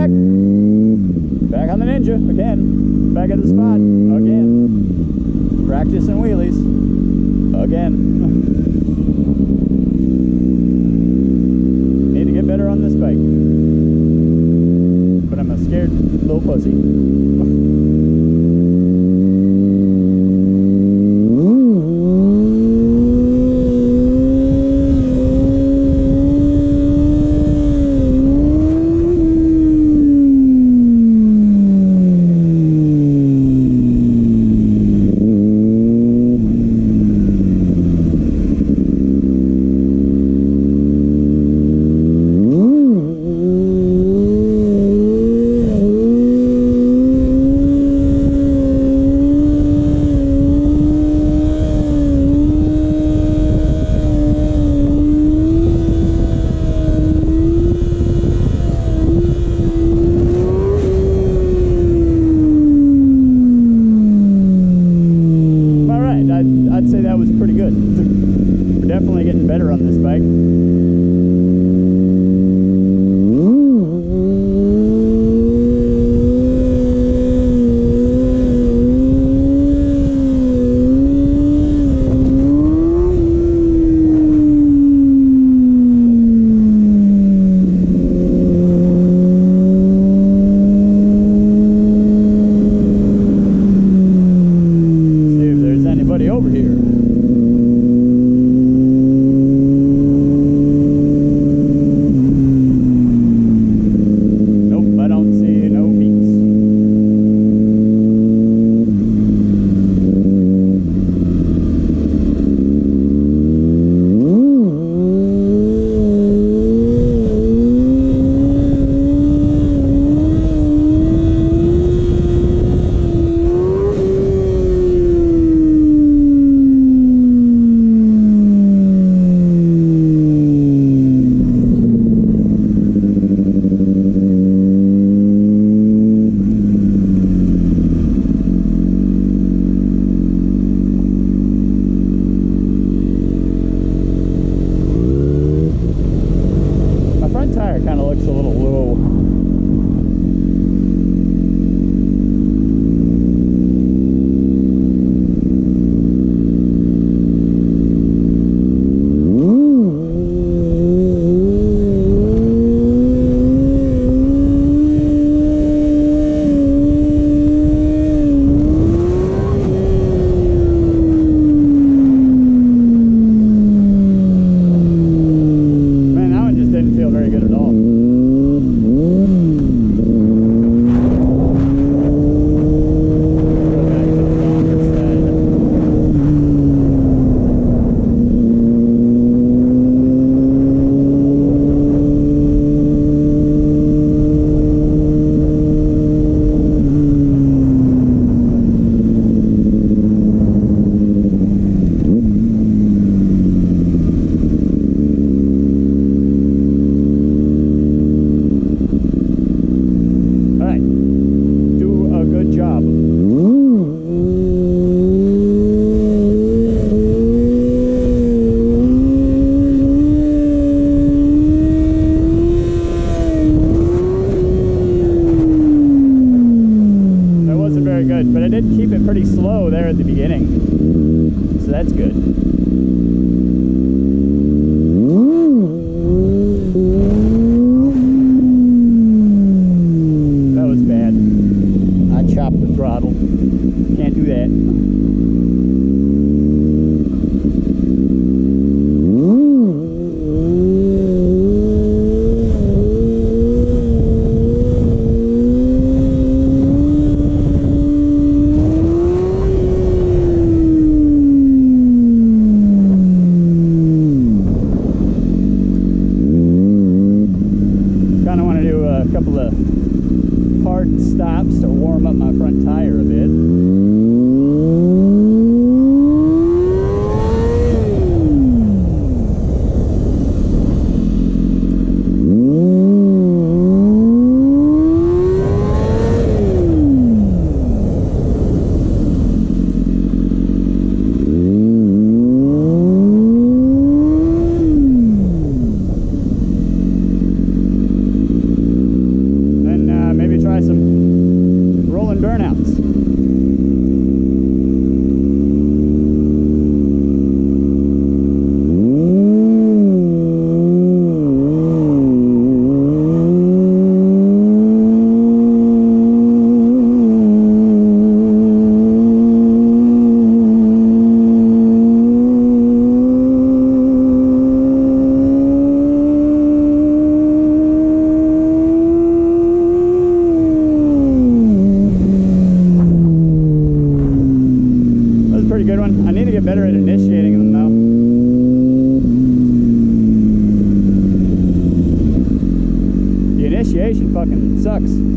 back. Back on the Ninja again. Back at the spot again. Practicing wheelies again. Need to get better on this bike. But I'm a scared little pussy. I'd say that was pretty good. We're definitely getting better on this bike. Over here. Nope, I don't see no peeps. Tire kind of looks a little low. Didn't feel very good at all. Job. That wasn't very good, but I did keep it pretty slow there at the beginning, so that's good. That was bad. I chopped the throttle. Can't do that. Kind of want to do a couple of hard stops to warm up my front tire a bit. initiation fucking sucks.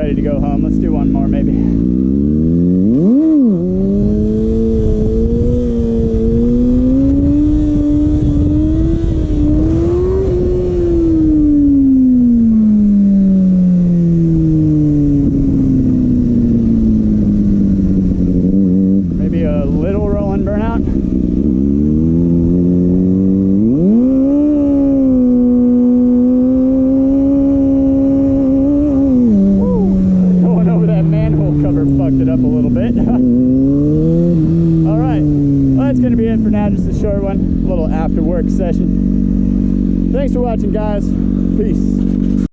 ready to go home. Let's do one more maybe. Maybe a little rolling burnout. Fucked it up a little bit. Alright, well, that's going to be it for now. Just a short one, a little after work session. Thanks for watching, guys. Peace.